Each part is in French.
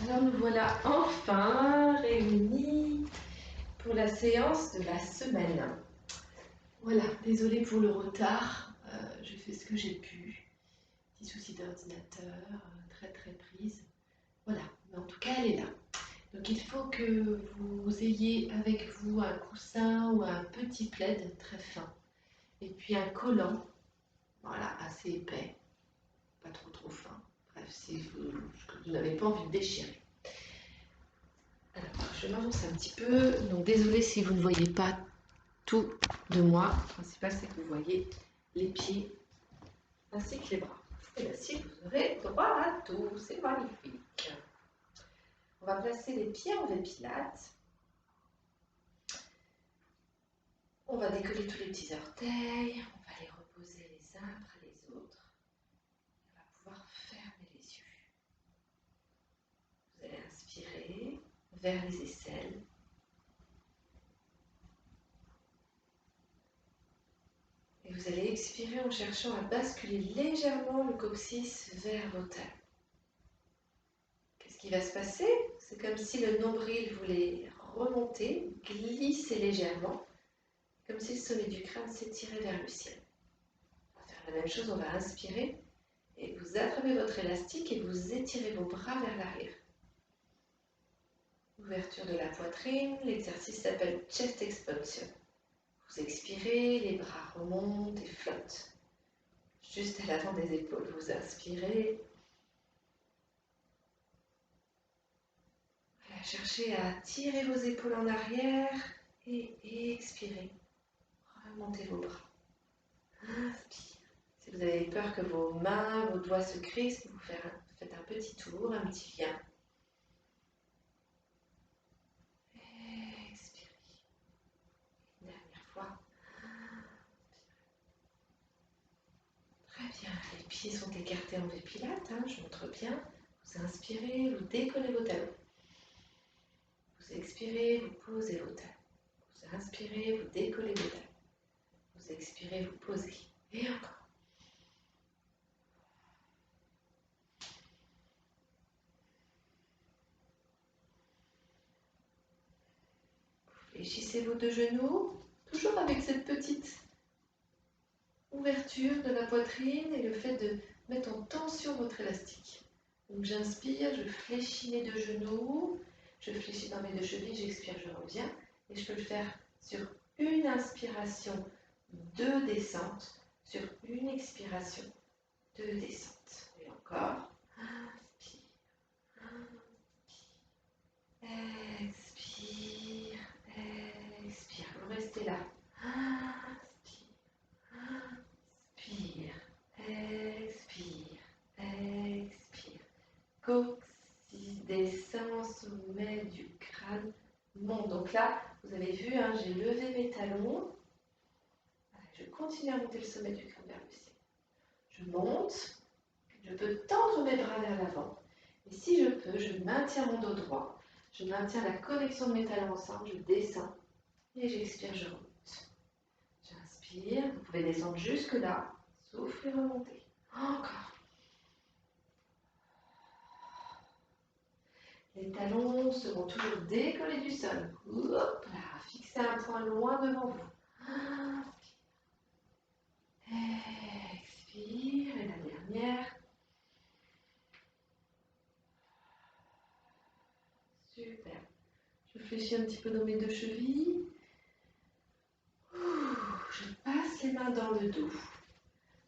Alors nous voilà enfin réunis pour la séance de la semaine. Voilà, désolée pour le retard, j'ai fait ce que j'ai pu. Petit souci d'ordinateur, très prise. Voilà, mais en tout cas elle est là. Donc il faut que vous ayez avec vous un coussin ou un petit plaid très fin. Et puis un collant, voilà, assez épais, pas trop fin. Bref, si vous n'avez pas envie de déchirer. Alors, je m'avance un petit peu, donc désolée si vous ne voyez pas tout de moi. Le principal, c'est que vous voyez les pieds ainsi que les bras. Et bien, si vous aurez droit à tout, c'est magnifique. On va placer les pieds en V-pilates. On va décoller tous les petits orteils. On va les reposer les uns après les autres. On va pouvoir fermer les yeux. Vous allez inspirer vers les aisselles. Et vous allez expirer en cherchant à basculer légèrement le coccyx vers vos talons. Qu'est-ce qui va se passer? C'est comme si le nombril voulait remonter, glisser légèrement, comme si le sommet du crâne s'étirait vers le ciel. On va faire la même chose, on va inspirer et vous attrapez votre élastique et vous étirez vos bras vers l'arrière. Ouverture de la poitrine, l'exercice s'appelle chest expansion. Vous expirez, les bras remontent et flottent. Juste à l'avant des épaules, vous inspirez. Voilà, cherchez à tirer vos épaules en arrière et expirez. Remontez vos bras. Inspire. Si vous avez peur que vos mains, vos doigts se crispent, vous faites un petit tour, un petit lien. Expirez. Une dernière fois. Très bien. Les pieds sont écartés en V-pilates. Je montre bien. Vous inspirez, vous décollez vos talons. Vous expirez, vous posez vos talons. Vous inspirez, vous décollez vos talons. Vous expirez, vous posez. Et encore. Fléchissez vos deux genoux, toujours avec cette petite ouverture de la poitrine et le fait de mettre en tension votre élastique. Donc j'inspire, je fléchis mes deux genoux, je fléchis dans mes deux chevilles, j'expire, je reviens. Et je peux le faire sur une inspiration, deux descentes, sur une expiration, deux descentes. Et encore. Inspire, inspire, expire, expire. Vous restez là. Inspire, expire, expire. Coccyx descend, sommet du crâne monte. Donc là, vous avez vu, j'ai levé mes talons. Je continue à monter le sommet du crâne vers le ciel. Je monte. Je peux tendre mes bras vers l'avant. Et si je peux, je maintiens mon dos droit. Je maintiens la connexion de mes talons ensemble. Je descends. Et j'expire, je remonte. J'inspire. Vous pouvez descendre jusque là. Souffle et remontez. Encore. Les talons seront toujours décollés du sol. Hop là, fixez un point loin devant vous. Expire. Et la dernière. Super. Je fléchis un petit peu dans mes deux chevilles. Je passe les mains dans le dos.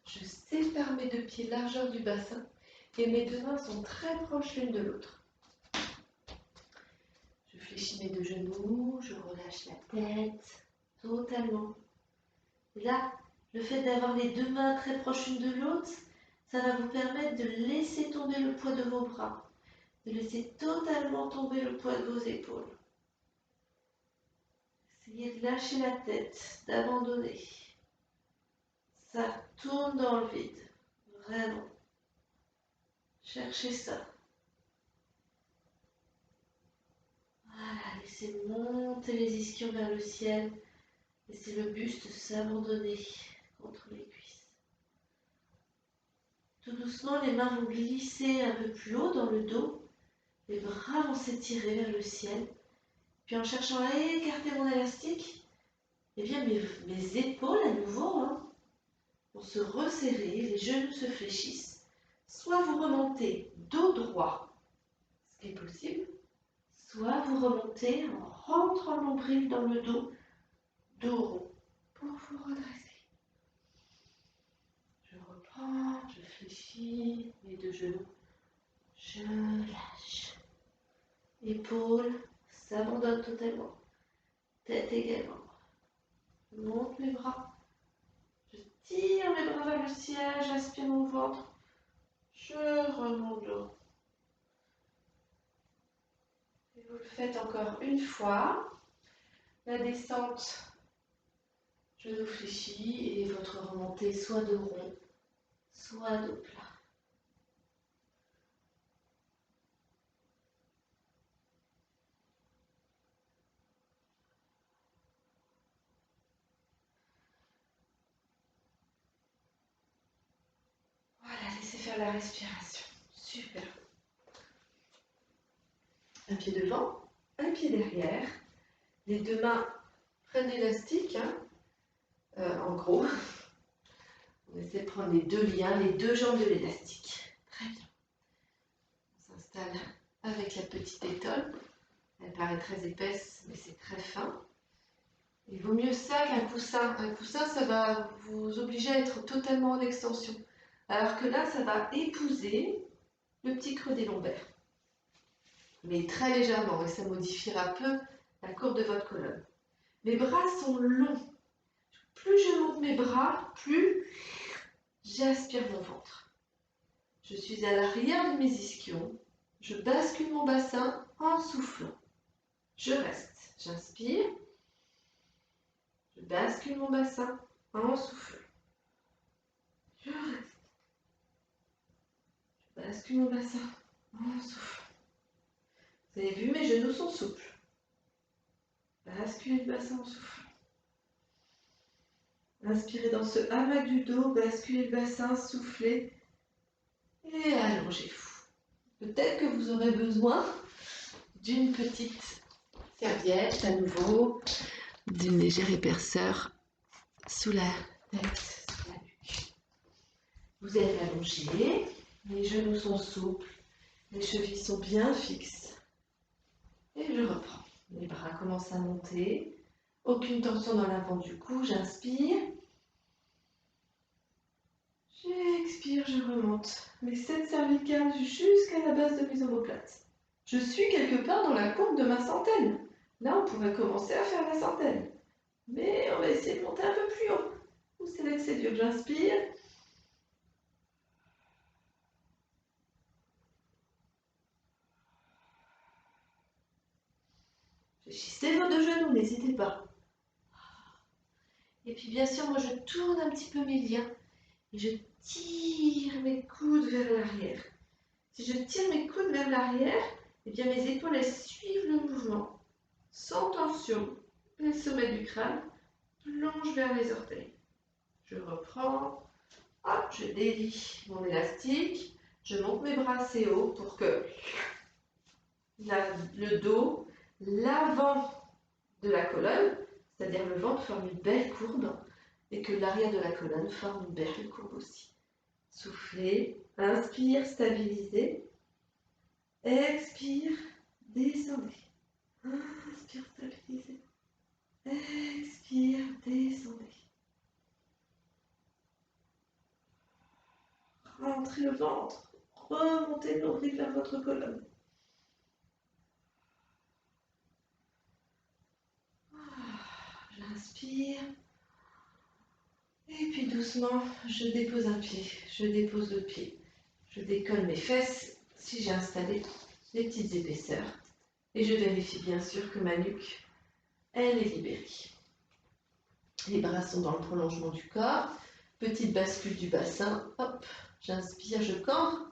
Je sépare mes deux pieds largeur du bassin et mes deux mains sont très proches l'une de l'autre. Je fléchis mes deux genoux, je relâche la tête totalement. Et là, le fait d'avoir les deux mains très proches l'une de l'autre, ça va vous permettre de laisser tomber le poids de vos bras, de laisser totalement tomber le poids de vos épaules. Essayez de lâcher la tête, d'abandonner. Ça tourne dans le vide, vraiment. Cherchez ça. Voilà, laissez monter les ischions vers le ciel. Laissez le buste s'abandonner contre les cuisses. Tout doucement, les mains vont glisser un peu plus haut dans le dos. Les bras vont s'étirer vers le ciel. Puis en cherchant à écarter mon élastique, eh bien mes épaules à nouveau vont se resserrer, les genoux se fléchissent. Soit vous remontez dos droit, ce qui est possible, soit vous remontez en rentrant le nombril dans le dos rond pour vous redresser. Je reprends, je fléchis les deux genoux, je lâche. Épaules s'abandonnent totalement, tête également. Je monte mes bras, je tire mes bras vers le ciel, j'aspire mon ventre, je remonte dos. Et vous le faites encore une fois. La descente, genou fléchi, et votre remontée soit dos rond, soit dos plat. Voilà, laissez faire la respiration. Super. Un pied devant, un pied derrière. Les deux mains prennent l'élastique, en gros. On essaie de prendre les deux liens, les deux jambes de l'élastique. Très bien. On s'installe avec la petite étole. Elle paraît très épaisse, mais c'est très fin. Il vaut mieux ça qu'un coussin. Un coussin, ça va vous obliger à être totalement en extension. Alors que là, ça va épouser le petit creux des lombaires. Mais très légèrement, et ça modifiera peu la courbe de votre colonne. Mes bras sont longs. Plus je monte mes bras, plus j'aspire mon ventre. Je suis à l'arrière de mes ischions. Je bascule mon bassin en soufflant. Je reste. J'inspire. Je bascule mon bassin en soufflant. Je reste. Je bascule mon bassin en soufflant. Vous avez vu, mes genoux sont souples. Basculez le bassin en soufflant. Inspirez dans ce hamac du dos, basculez le bassin, soufflez et allongez-vous. Peut-être que vous aurez besoin d'une petite serviette à nouveau, d'une légère épaisseur sous la tête, sous la nuque. Vous êtes allongé, les genoux sont souples, les chevilles sont bien fixes. Et je reprends. Les bras commencent à monter. Aucune tension dans l'avant du cou, j'inspire. J'expire, je remonte mes 7 cervicales jusqu'à la base de mes omoplates. Je suis quelque part dans la courbe de ma centaine. Là, on pourrait commencer à faire la centaine. Mais on va essayer de monter un peu plus haut. Ouh, c'est là que c'est dur, j'inspire. Fléchissez vos deux genoux, n'hésitez pas. Et puis bien sûr, moi je tourne un petit peu mes liens et je tire mes coudes vers l'arrière. Si je tire mes coudes vers l'arrière, eh bien mes épaules elles suivent le mouvement, sans tension. Le sommet du crâne plonge vers les orteils. Je reprends, hop, je délie mon élastique, je monte mes bras assez haut pour que le dos, l'avant de la colonne, c'est-à-dire le ventre, forme une belle courbe et que l'arrière de la colonne forme une belle courbe aussi. Soufflez, inspire, stabilisez, expire, descendez. Inspire, stabilisez, expire, descendez. Rentrez le ventre, remontez le nombril vers votre colonne. J'inspire. Et puis doucement, je dépose un pied, je dépose l'autre pied. Je décolle mes fesses si j'ai installé les petites épaisseurs. Et je vérifie bien sûr que ma nuque, elle est libérée. Les bras sont dans le prolongement du corps. Petite bascule du bassin. Hop, j'inspire, je cambre.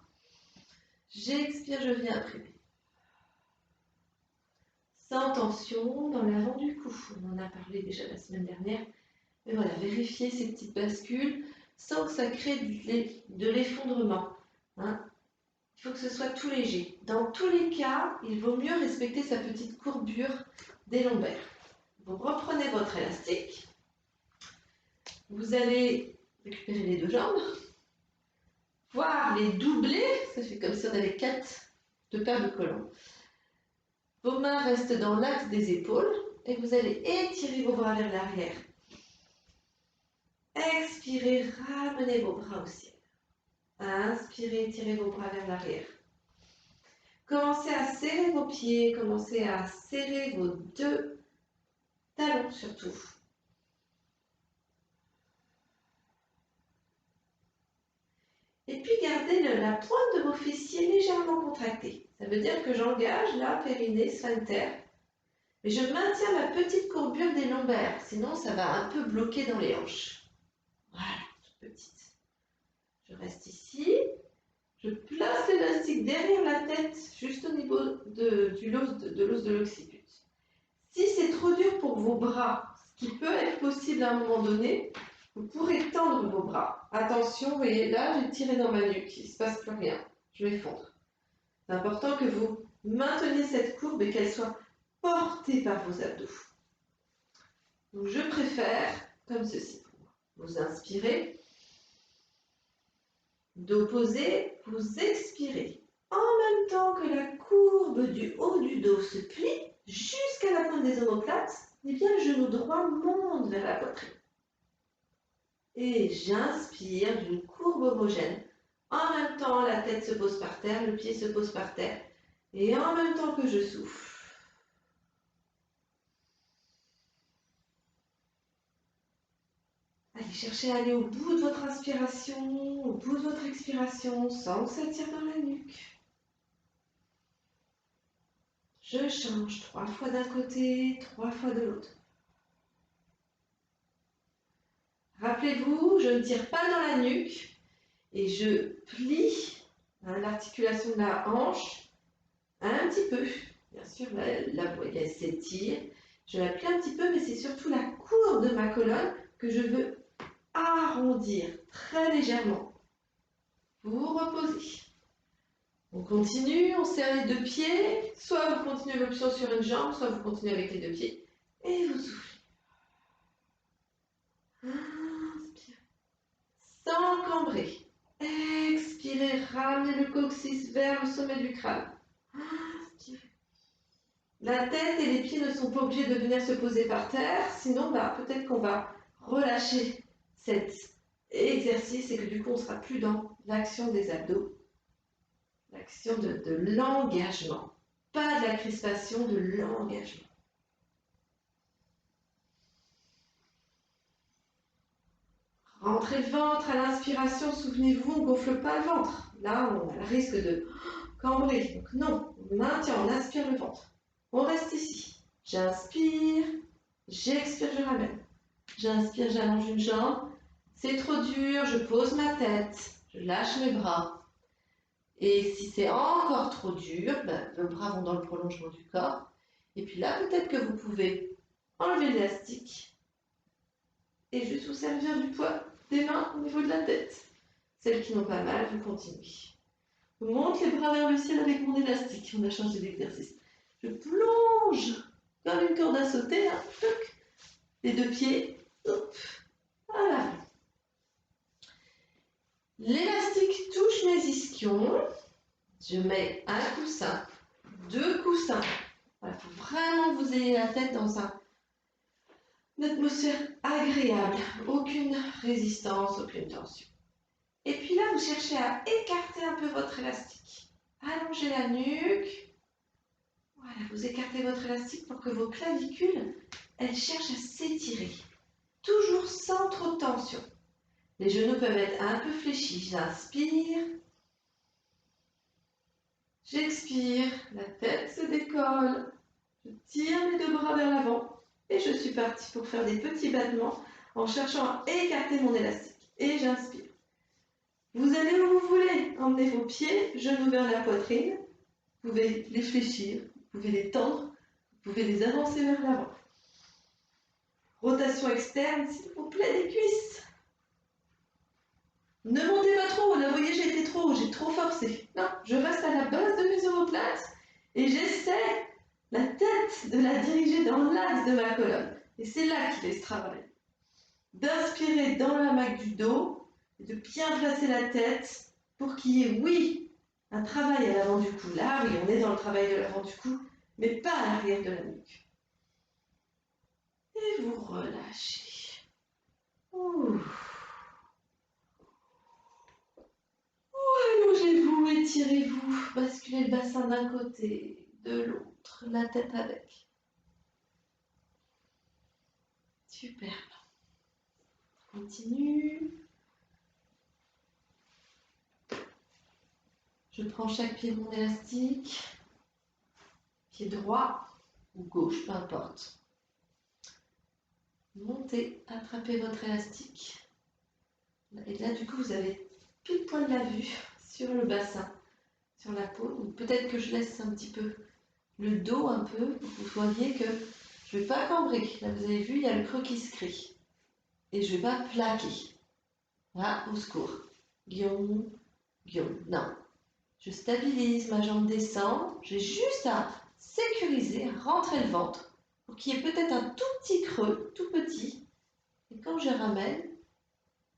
J'expire, je viens imprimer. Sans tension dans l'avant du cou. On en a parlé déjà la semaine dernière. Mais voilà, vérifiez ces petites bascules sans que ça crée de l'effondrement. Il il faut que ce soit tout léger. Dans tous les cas, il vaut mieux respecter sa petite courbure des lombaires. Vous reprenez votre élastique. Vous allez récupérer les deux jambes, voire les doubler. Ça fait comme si on avait 2 paires de colons. Vos mains restent dans l'axe des épaules et vous allez étirer vos bras vers l'arrière. Expirez, ramenez vos bras au ciel. Inspirez, tirez vos bras vers l'arrière. Commencez à serrer vos pieds, commencez à serrer vos 2 talons surtout. Et puis gardez la pointe de vos fessiers légèrement contractée. Ça veut dire que j'engage là, périnée, sphincter. Mais je maintiens ma petite courbure des lombaires, sinon ça va un peu bloquer dans les hanches. Voilà, toute petite. Je reste ici. Je place l'élastique derrière la tête, juste au niveau de l'os de l'occiput. Si c'est trop dur pour vos bras, ce qui peut être possible à un moment donné, vous pourrez tendre vos bras. Attention, vous voyez, là, j'ai tiré dans ma nuque, il ne se passe plus rien, je m'effondre. C'est important que vous mainteniez cette courbe et qu'elle soit portée par vos abdos. Donc, je préfère comme ceci pour moi. Vous inspirez, dos posé, vous expirez. En même temps que la courbe du haut du dos se plie jusqu'à la pointe des omoplates, eh bien, le genou droit monte vers la poitrine. Et j'inspire d'une courbe homogène. En même temps, la tête se pose par terre, le pied se pose par terre. Et en même temps que je souffle. Allez, cherchez à aller au bout de votre inspiration, au bout de votre expiration, sans que ça tire dans la nuque. Je change 3 fois d'un côté, 3 fois de l'autre. Rappelez-vous, je ne tire pas dans la nuque et je plie l'articulation de la hanche un petit peu. Bien sûr, la voyelle s'étire. Je la plie un petit peu, mais c'est surtout la courbe de ma colonne que je veux arrondir très légèrement. Vous vous reposez. On continue, on serre les 2 pieds. Soit vous continuez l'option sur une jambe, soit vous continuez avec les 2 pieds. Et vous soufflez. Inspire. Sans cambrer. Expirez, ramenez le coccyx vers le sommet du crâne. Inspirez. La tête et les pieds ne sont pas obligés de venir se poser par terre, sinon peut-être qu'on va relâcher cet exercice et que du coup on ne sera plus dans l'action des abdos, l'action de l'engagement, pas de la crispation, de l'engagement. Rentrez le ventre à l'inspiration, souvenez-vous, on ne gonfle pas le ventre. Là, on a le risque de cambrer. Donc non, on maintient, on inspire le ventre. On reste ici. J'inspire, j'expire, je ramène. J'inspire, j'allonge une jambe. C'est trop dur, je pose ma tête, je lâche mes bras. Et si c'est encore trop dur, vos bras vont dans le prolongement du corps. Et puis là, peut-être que vous pouvez enlever l'élastique et juste vous servir du poids des mains au niveau de la tête. Celles qui n'ont pas mal, vous continuez. Je monte les bras vers le ciel avec mon élastique. On a changé d'exercice. Je plonge comme une corde à sauter. Hein. Les 2 pieds. Hop. Voilà. L'élastique touche mes ischions. Je mets un coussin, 2 coussins. Il faut vraiment que vous ayez la tête dans une atmosphère agréable. Aucune résistance, aucune tension. Et puis là, vous cherchez à écarter un peu votre élastique. Allongez la nuque. Voilà, vous écartez votre élastique pour que vos clavicules, elles cherchent à s'étirer. Toujours sans trop de tension. Les genoux peuvent être un peu fléchis. J'inspire. J'expire. La tête se décolle. Je tire mes 2 bras vers l'avant. Et je suis partie pour faire des petits battements en cherchant à écarter mon élastique. Et j'inspire. Vous allez où vous voulez. Emmenez vos pieds, genoux vers la poitrine. Vous pouvez les fléchir, vous pouvez les tendre, vous pouvez les avancer vers l'avant. Rotation externe, s'il vous plaît, des cuisses. Ne montez pas trop haut. Là, vous voyez, j'ai été trop haut, j'ai trop forcé. forcer. Non, je reste à la base de mes omoplates et j'essaie la tête de la diriger dans l'axe de ma colonne. Et c'est là qu'il laisse travailler. D'inspirer dans le hamac du dos et de bien placer la tête pour qu'il y ait, oui, un travail à l'avant du cou. Là, oui, on est dans le travail de l'avant du cou, mais pas à l'arrière de la nuque. Et vous relâchez. Ouh. Allongez-vous, étirez-vous, basculez le bassin d'un côté, de l'autre, la tête avec. Super. Continue. Je prends chaque pied de mon élastique, pied droit ou gauche, peu importe. Montez, attrapez votre élastique. Et là, du coup, vous avez pile poil la vue sur le bassin, sur la peau. Peut-être que je laisse un petit peu le dos un peu, pour que vous voyez que je ne vais pas cambrer. Là, vous avez vu, il y a le creux qui se crée. Et je ne vais pas plaquer. Là, au secours. Guillaume, Guillaume, non. Je stabilise, ma jambe descend. J'ai juste à sécuriser, à rentrer le ventre pour qu'il y ait peut-être un tout petit creux, tout petit. Et quand je ramène,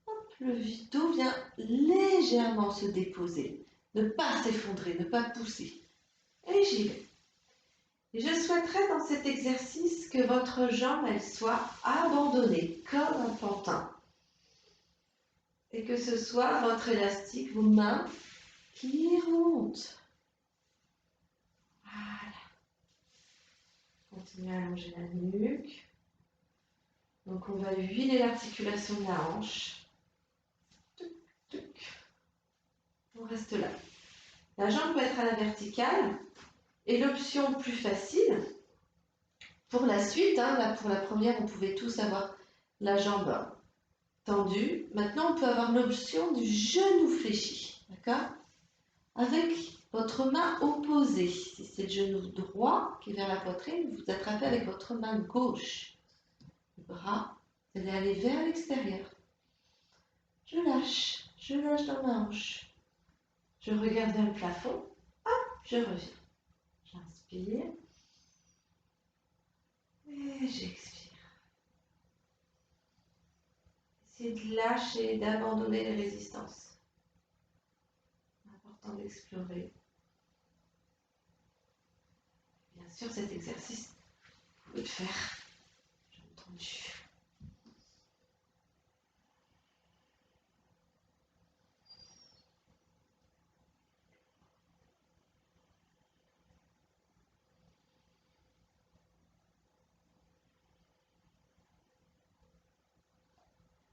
hop, le dos vient légèrement se déposer. Ne pas s'effondrer, ne pas pousser. Et j'y vais. Et je souhaiterais dans cet exercice que votre jambe elle soit abandonnée comme un pantin. Et que ce soit votre élastique, vos mains qui remontent. Voilà. Continuez à allonger la nuque. Donc on va huiler l'articulation de la hanche. Tuc, tuc. On reste là. La jambe peut être à la verticale. Et l'option plus facile, pour la suite, hein, là pour la première, on pouvait tous avoir la jambe tendue. Maintenant, on peut avoir l'option du genou fléchi, d'accord? Avec votre main opposée. Si c'est le genou droit qui est vers la poitrine, vous attrapez avec votre main gauche. Le bras, vous allez aller vers l'extérieur. Je lâche dans ma hanche. Je regarde vers le plafond. Hop, je reviens. J'inspire. Et j'expire. Essayez de lâcher, d'abandonner les résistances. Important d'explorer. Bien sûr, cet exercice, vous pouvez le faire. J'ai entendu.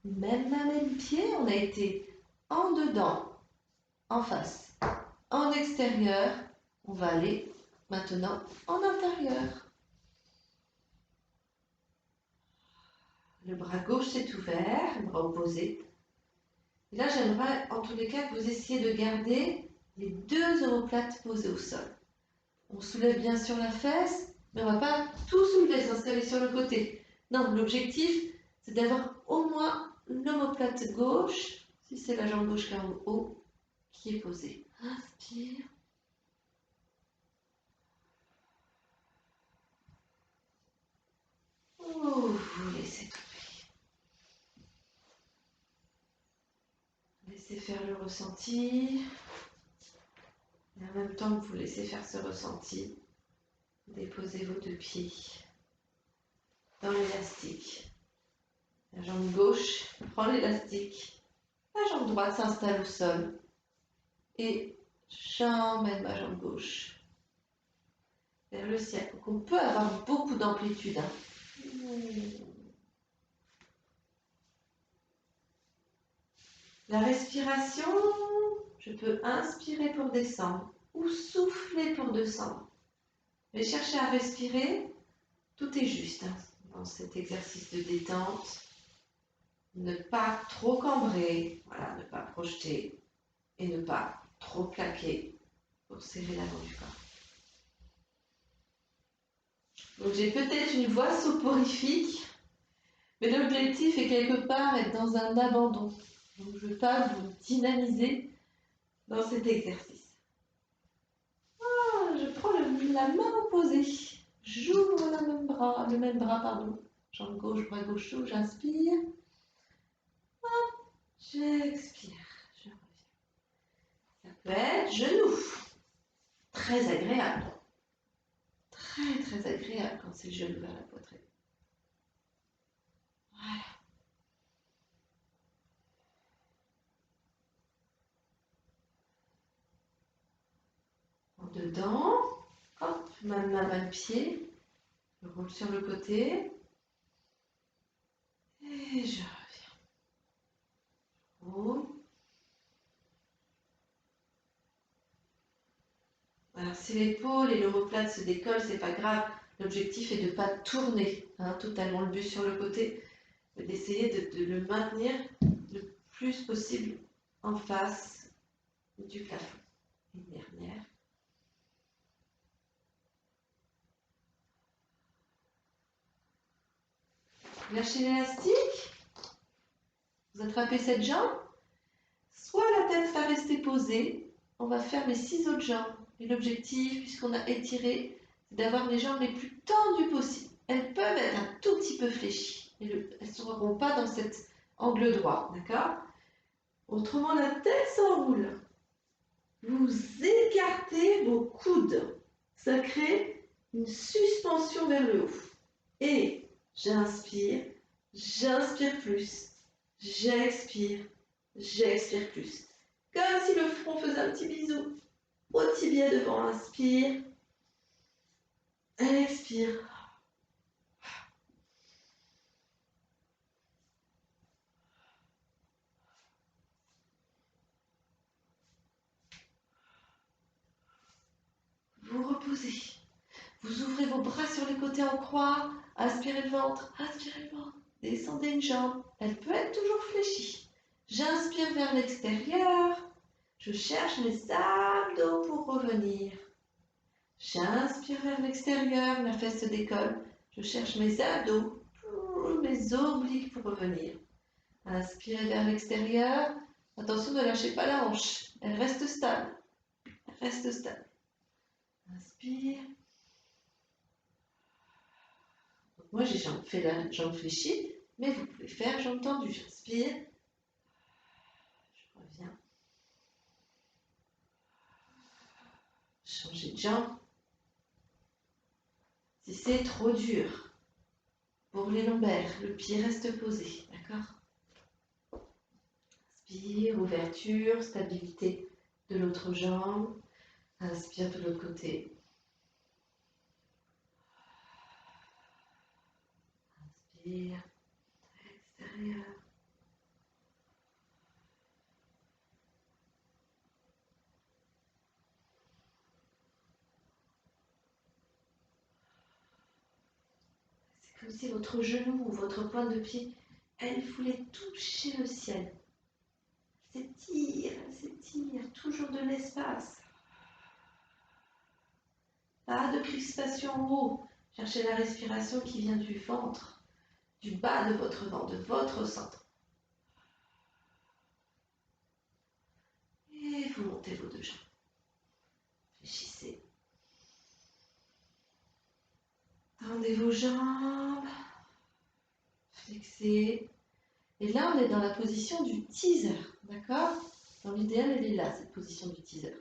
Même main, même pied, on a été en dedans, en face, en extérieur. On va aller maintenant en intérieur. Le bras gauche s'est ouvert, le bras opposé. Et là, j'aimerais en tous les cas que vous essayiez de garder les deux omoplates posées au sol. On soulève bien sûr la fesse, mais on ne va pas tout soulever, s'installer sur le côté. Non, l'objectif, c'est d'avoir au moins l'omoplate gauche, si c'est la jambe gauche qui est en haut, qui est posée. Inspire. Oh, vous laissez tomber. Laissez faire le ressenti. Et en même temps que vous laissez faire ce ressenti, déposez vos deux pieds dans l'élastique. La jambe gauche prend l'élastique. La jambe droite s'installe au sol. Et j'emmène ma jambe gauche vers le ciel. Donc on peut avoir beaucoup d'amplitude. La respiration, je peux inspirer pour descendre ou souffler pour descendre. Mais cherchez à respirer, tout est juste dans cet exercice de détente. Ne pas trop cambrer, voilà, ne pas projeter et ne pas trop plaquer pour serrer l'avant du corps. Donc j'ai peut-être une voix soporifique, mais l'objectif est quelque part être dans un abandon. Donc je ne veux pas vous dynamiser, dans cet exercice. Ah, je prends la main opposée. J'ouvre le même bras, pardon. Jambe gauche, bras gauche, j'inspire. J'expire. Je reviens. Ça peut être genou. Très agréable. Très, très agréable quand c'est le genou vers la poitrine. Voilà. En dedans. Hop, ma main va le pied. Je roule sur le côté. Et je reviens. Roule. Alors, si l'épaule et l'omoplate se décollent, c'est pas grave. L'objectif est de ne pas tourner totalement le buste sur le côté, mais d'essayer de le maintenir le plus possible en face du plafond. Une dernière. Lâchez l'élastique. Vous attrapez cette jambe. Soit la tête va rester posée, on va faire les 6 autres jambes. Et l'objectif, puisqu'on a étiré, c'est d'avoir les jambes les plus tendues possibles. Elles peuvent être un tout petit peu fléchies. Elles ne seront pas dans cet angle droit, d'accord? Autrement, la tête s'enroule. Vous écartez vos coudes. Ça crée une suspension vers le haut. Et j'inspire plus. J'expire plus. Comme si le front faisait un petit bisou au tibia devant. Inspire. Expire. Vous reposez. Vous ouvrez vos bras sur les côtés en croix. Aspirez le ventre. Aspirez le ventre. Descendez une jambe. Elle peut être toujours fléchie. J'inspire vers l'extérieur. Je cherche mes abdos pour revenir. J'inspire vers l'extérieur. La fesse se décolle. Je cherche mes abdos, mes obliques pour revenir. Inspirez vers l'extérieur. Attention, ne lâchez pas la hanche. Elle reste stable. Elle reste stable. Inspire. Donc moi, j'ai fait la jambe fléchie, mais vous pouvez faire jambe tendue. J'inspire. Je reviens. Changez de jambe. Si c'est trop dur pour les lombaires, le pied reste posé. D'accord? Inspire, ouverture, stabilité de l'autre jambe. Inspire de l'autre côté. Inspire, extérieur. C'est comme si votre genou ou votre pointe de pied, elle voulait toucher le ciel. Elle s'étire, toujours de l'espace. Pas de crispation en haut. Cherchez la respiration qui vient du ventre, du bas de votre ventre, de votre centre. Et vous montez vos deux jambes. Fléchissez. Tendez vos jambes. Flexez. Et là, on est dans la position du teaser. D'accord? Dans l'idéal, elle est là, cette position du teaser.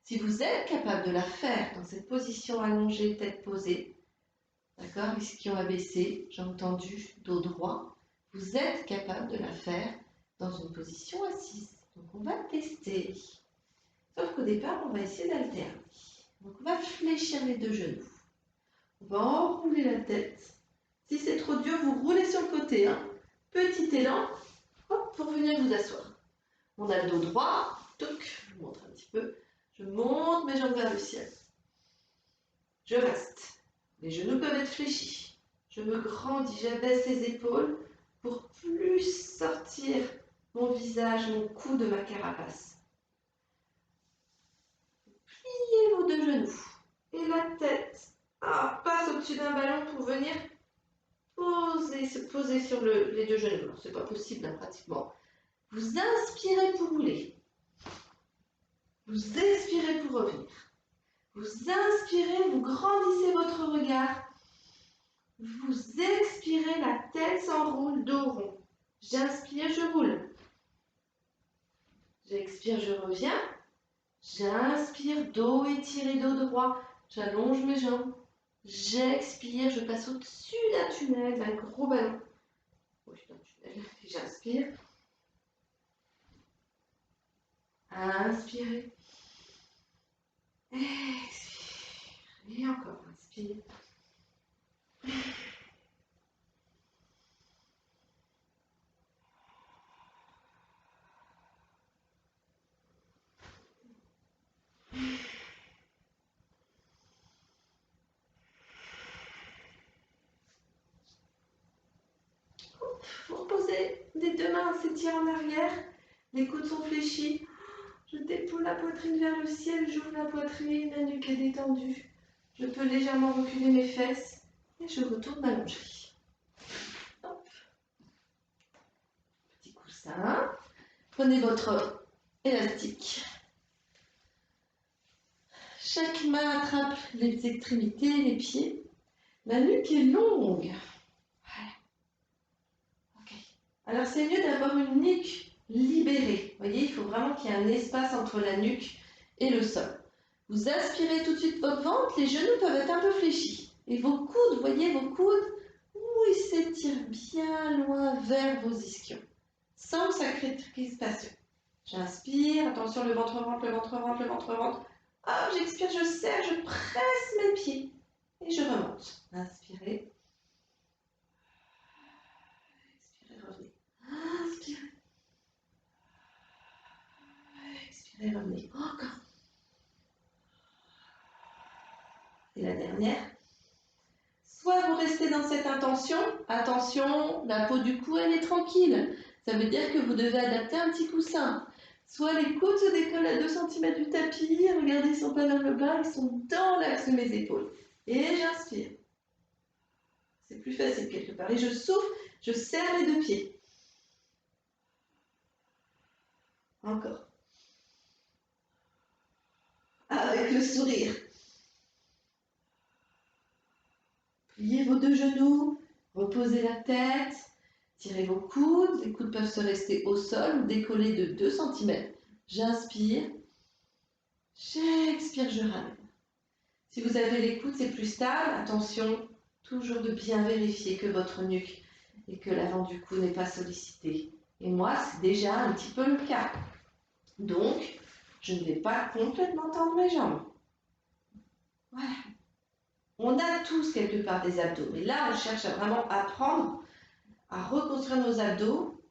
Si vous êtes capable de la faire dans cette position allongée, tête posée, d'accord, ischion abaissé, jambes tendues, dos droit, vous êtes capable de la faire dans une position assise. Donc on va tester. Sauf qu'au départ, on va essayer d'alterner. Donc on va fléchir les deux genoux. On va enrouler la tête. Si c'est trop dur, vous roulez sur le côté. Petit élan, hop, pour venir vous asseoir. On a le dos droit. Toc, je vous montre un petit peu. Je monte mes jambes vers le ciel. Je reste. Les genoux peuvent être fléchis. Je me grandis, j'abaisse les épaules pour plus sortir mon visage, mon cou de ma carapace. Pliez vos deux genoux. Et la tête passe au-dessus d'un ballon pour venir se poser sur les deux genoux. C'est pas possible pratiquement. Vous inspirez pour rouler. Vous expirez pour revenir. Vous inspirez, vous grandissez votre regard. Vous expirez, la tête s'enroule, dos rond. J'inspire, je roule. J'expire, je reviens. J'inspire, dos étiré, dos droit. J'allonge mes jambes. J'expire, je passe au-dessus d'un tunnel, d'un gros ballon. Oui, d'un tunnel. J'inspire. Inspirez. Expire. Et encore, inspire. Vous reposez, les deux mains s'étirent en arrière, les coudes sont fléchis. Je dépoule la poitrine vers le ciel, j'ouvre la poitrine, la nuque est détendue. Je peux légèrement reculer mes fesses et je retourne m'allonger. Hop. Petit coussin. Prenez votre élastique. Chaque main attrape les extrémités, les pieds. La nuque est longue. Voilà. Ok. Alors c'est mieux d'avoir une nuque libérée. Vous voyez, il faut vraiment qu'il y ait un espace entre la nuque et le sol. Vous aspirez tout de suite votre ventre, les genoux peuvent être un peu fléchis. Et vos coudes, vous voyez vos coudes, ils s'étirent bien loin vers vos ischions, sans que ça crée de crispation. J'inspire, attention le ventre rentre, le ventre rentre, le ventre rentre. Ah, j'expire, je serre, je presse mes pieds et je remonte. Inspirez. Expirez, revenez. Inspirez. Expirez, revenez. Encore. Et la dernière. Soit vous restez dans cette intention. Attention, la peau du cou, elle est tranquille. Ça veut dire que vous devez adapter un petit coussin. Soit les coudes se décollent à 2 cm du tapis. Regardez, ils ne sont pas dans le bas, ils sont dans l'axe de mes épaules. Et j'inspire. C'est plus facile quelque part. Et je souffle, je serre les 2 pieds. Encore. Avec le sourire. Pliez vos 2 genoux, reposez la tête, tirez vos coudes. Les coudes peuvent se rester au sol ou décoller de 2 cm. J'inspire. J'expire, je ramène. Si vous avez les coudes, c'est plus stable. Attention, toujours de bien vérifier que votre nuque et que l'avant du cou n'est pas sollicité. Et moi, c'est déjà un petit peu le cas. Donc, je ne vais pas complètement tendre mes jambes. Voilà. On a tous quelque part des abdos, mais là, on cherche à vraiment apprendre à reconstruire nos abdos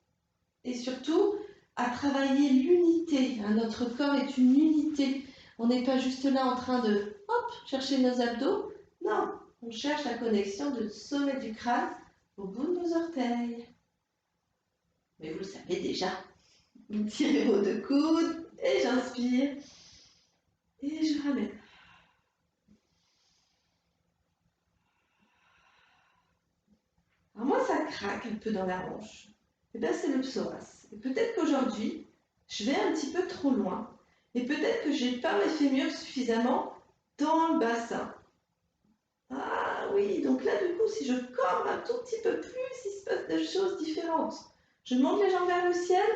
et surtout à travailler l'unité. Notre corps est une unité. On n'est pas juste là en train de chercher nos abdos. Non, on cherche la connexion du sommet du crâne au bout de nos orteils. Mais vous le savez déjà. Vous tirez vos 2 coudes et j'inspire et je ramène. Alors moi, ça craque un peu dans la hanche. Et bien, c'est le psoas. Et peut-être qu'aujourd'hui, je vais un petit peu trop loin. Et peut-être que j'ai pas mes fémurs suffisamment dans le bassin. Ah oui, donc là, du coup, si je corbe un tout petit peu plus, il se passe des choses différentes. Je monte les jambes vers le ciel,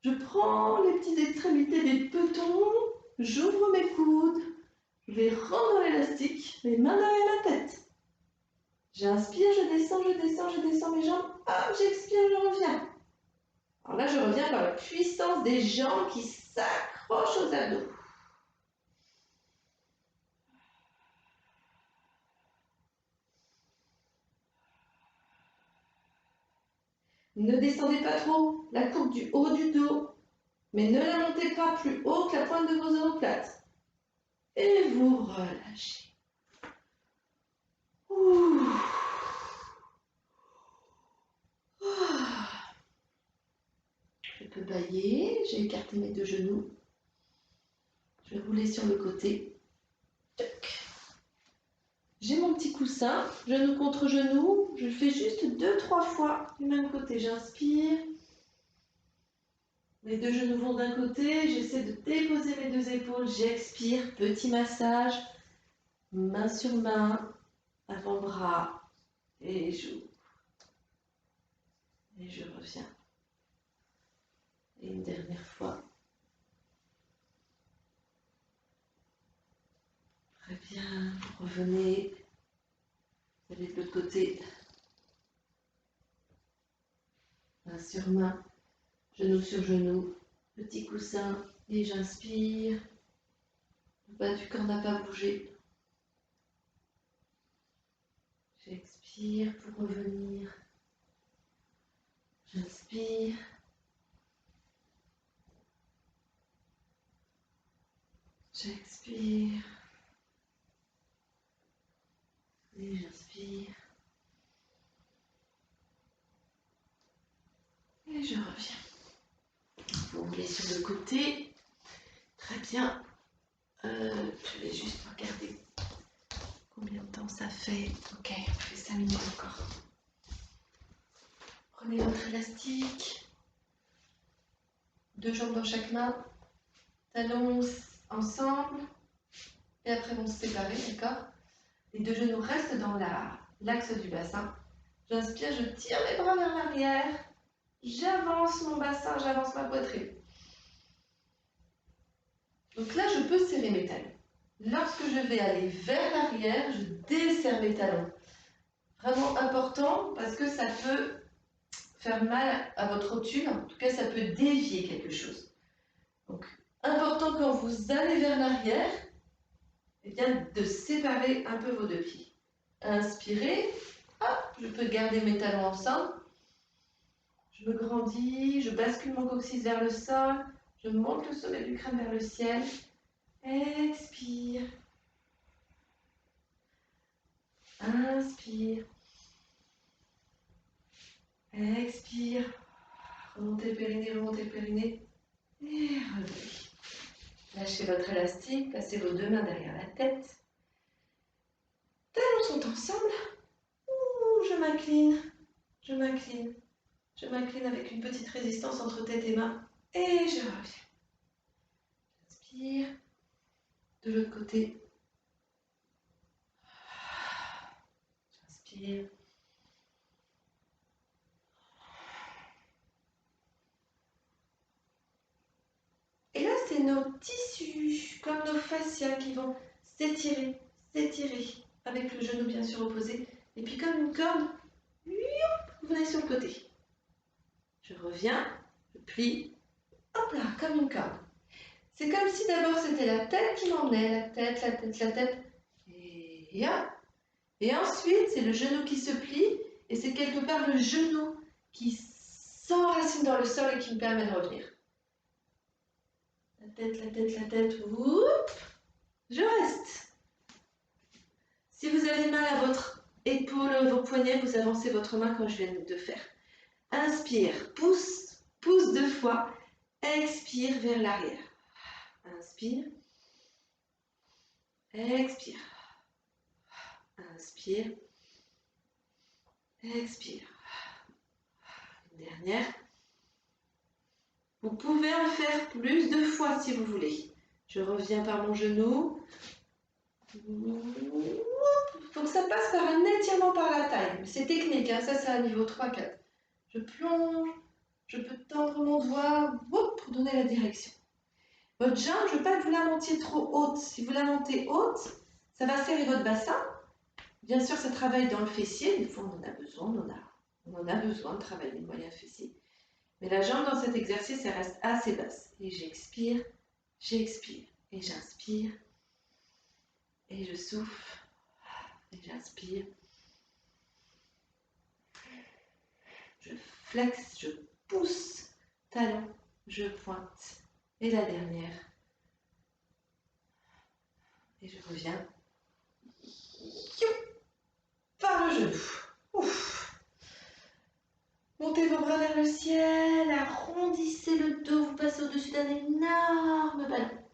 je prends les petites extrémités des petons, j'ouvre mes coudes, je les rends dans l'élastique, les mains derrière la tête. J'inspire, je descends mes jambes, hop, j'expire, je reviens. Alors là, je reviens par la puissance des jambes qui s'accrochent aux abdos. Ne descendez pas trop la courbe du haut du dos, mais ne la montez pas plus haut que la pointe de vos omoplates. Et vous relâchez. Ouh. Je peux bailler, j'ai écarté mes 2 genoux. Je vais rouler sur le côté. J'ai mon petit coussin, genou contre genou. Je fais juste 2-3 fois du même côté. J'inspire. Les deux genoux vont d'un côté, j'essaie de déposer mes deux épaules, j'expire, petit massage, main sur main, avant-bras, et j'ouvre. Et je reviens. Et une dernière fois. Très bien, revenez. Vous allez de l'autre côté. Main sur main, genou sur genou, petit coussin, et j'inspire. Le bas du corps n'a pas bougé. J'expire pour revenir. J'inspire. J'expire. Et j'inspire. Et je reviens. Vous roulez sur le côté. Très bien. Je vais juste regarder combien de temps ça fait. Ok, on fait 5 minutes encore. Prenez votre élastique. 2 jambes dans chaque main. Talons ensemble. Et après vont se séparer, d'accord? Les deux genoux restent dans l'axe du bassin. J'inspire, je tire mes bras vers l'arrière. J'avance mon bassin, j'avance ma poitrine. Donc là, je peux serrer mes talons. Lorsque je vais aller vers l'arrière, je desserre mes talons. Vraiment important parce que ça peut faire mal à votre rotule. En tout cas, ça peut dévier quelque chose. Donc, important quand vous allez vers l'arrière, eh bien, de séparer un peu vos deux pieds. Inspirez. Hop, je peux garder mes talons ensemble. Je me grandis, je bascule mon coccyx vers le sol, je monte le sommet du crâne vers le ciel. Expire. Inspire. Expire. Remontez le périnée, remontez le périnée. Et revenez. Lâchez votre élastique, placez vos deux mains derrière la tête. Talons sont ensemble. Ouh, je m'incline. Je m'incline. Je m'incline avec une petite résistance entre tête et main. Et je reviens. J'inspire. De l'autre côté. J'inspire. Et là, c'est nos tissus, comme nos fascias, qui vont s'étirer, s'étirer, avec le genou bien sûr opposé. Et puis comme une corde, vous venez sur le côté. Je reviens, je plie, hop là, comme une corde. C'est comme si d'abord c'était la tête qui m'emmenait, la tête, la tête, la tête. Et hop. Et ensuite, c'est le genou qui se plie, et c'est quelque part le genou qui s'enracine dans le sol et qui me permet de revenir. La tête, la tête, la tête, oup, je reste. Si vous avez mal à votre épaule, vos poignets, vous avancez votre main comme je viens de faire. Inspire, pousse, pousse 2 fois, expire vers l'arrière. Inspire, expire, inspire, expire. Une dernière. Vous pouvez en faire plus de fois si vous voulez. Je reviens par mon genou. Donc ça passe par un étirement par la taille. C'est technique, hein, ça c'est à niveau 3-4. Je plonge, je peux tendre mon doigt pour donner la direction. Votre jambe, je ne veux pas que vous la montiez trop haute. Si vous la montez haute, ça va serrer votre bassin. Bien sûr, ça travaille dans le fessier. Des fois, on en a besoin, on en a besoin de travailler le moyen fessier. Mais la jambe dans cet exercice, elle reste assez basse. Et j'expire, et j'inspire, et je souffle, et j'inspire. Je flexe, je pousse, talon, je pointe. Et la dernière. Et je reviens. Par le genou. Ouf. Montez vos bras vers le ciel, arrondissez le dos, vous passez au-dessus d'un énorme ballon.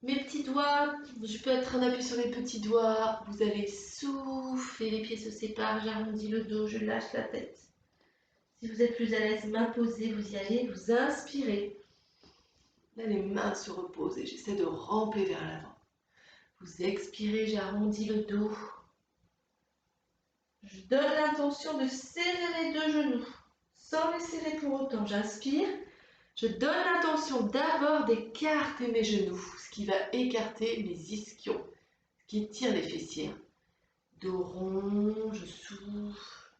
Mes petits doigts, je peux être en appui sur les petits doigts, vous allez souffler, les pieds se séparent, j'arrondis le dos, je lâche la tête. Si vous êtes plus à l'aise, main posée, vous y allez, vous inspirez. Là, les mains se reposent et j'essaie de ramper vers l'avant. Vous expirez, j'arrondis le dos. Je donne l'intention de serrer les deux genoux, sans les serrer pour autant. J'inspire. Je donne l'intention d'abord d'écarter mes genoux, Ce qui va écarter mes ischions, ce qui tire les fessiers. dos rond, je souffle.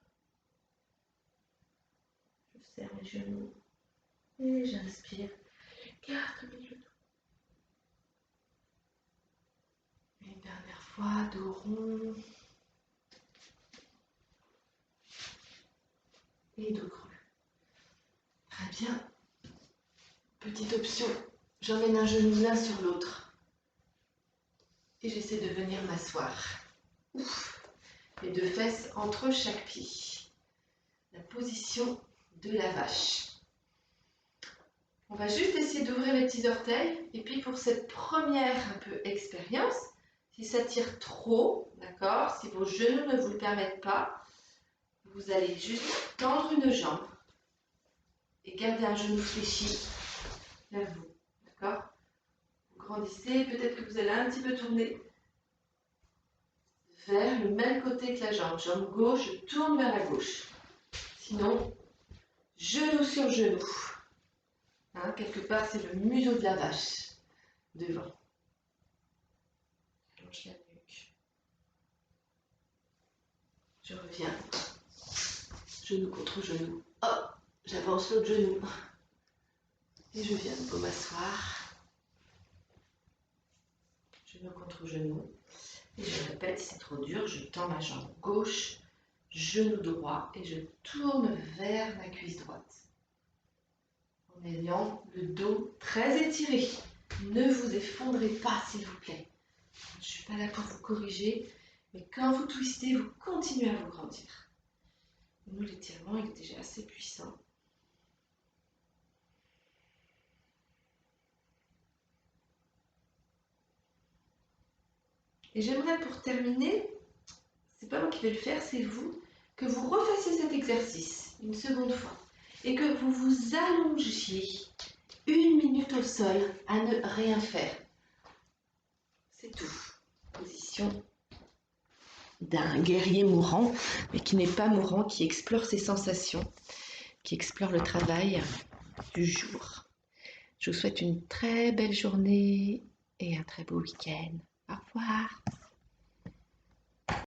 Je serre mes genoux et j'inspire. J'écarte mes genoux. Une dernière fois, dos rond. Et dos creux. Très bien. Petite option, j'emmène un genou l'un sur l'autre. Et j'essaie de venir m'asseoir. Les deux fesses entre chaque pied. La position de la vache. On va juste essayer d'ouvrir les petits orteils. Et puis pour cette première un peu expérience, si ça tire trop, d'accord, si vos genoux ne vous le permettent pas, vous allez juste tendre une jambe et garder un genou fléchi vers vous, d'accord? Vous grandissez, peut-être que vous allez un petit peu tourner vers le même côté que la jambe. Jambe gauche, je tourne vers la gauche. Sinon, genou sur genou. Hein, quelque part, c'est le museau de la vache devant. Allonge la nuque. Je reviens. Genou contre genou. Hop, j'avance l'autre genou. Et je viens de nouveau m'asseoir. Genou contre genou. Et je répète, si c'est trop dur, je tends ma jambe gauche, genou droit et je tourne vers ma cuisse droite. En ayant le dos très étiré. Ne vous effondrez pas, s'il vous plaît. Je ne suis pas là pour vous corriger, mais quand vous twistez, vous continuez à vous grandir. Nous, l'étirement, il est déjà assez puissant. Et j'aimerais pour terminer, c'est pas moi qui vais le faire, c'est vous, que vous refassiez cet exercice une seconde fois et que vous vous allongiez 1 minute au sol à ne rien faire. C'est tout. Position d'un guerrier mourant, mais qui n'est pas mourant, qui explore ses sensations, qui explore le travail du jour. Je vous souhaite une très belle journée et un très beau week-end. Au revoir.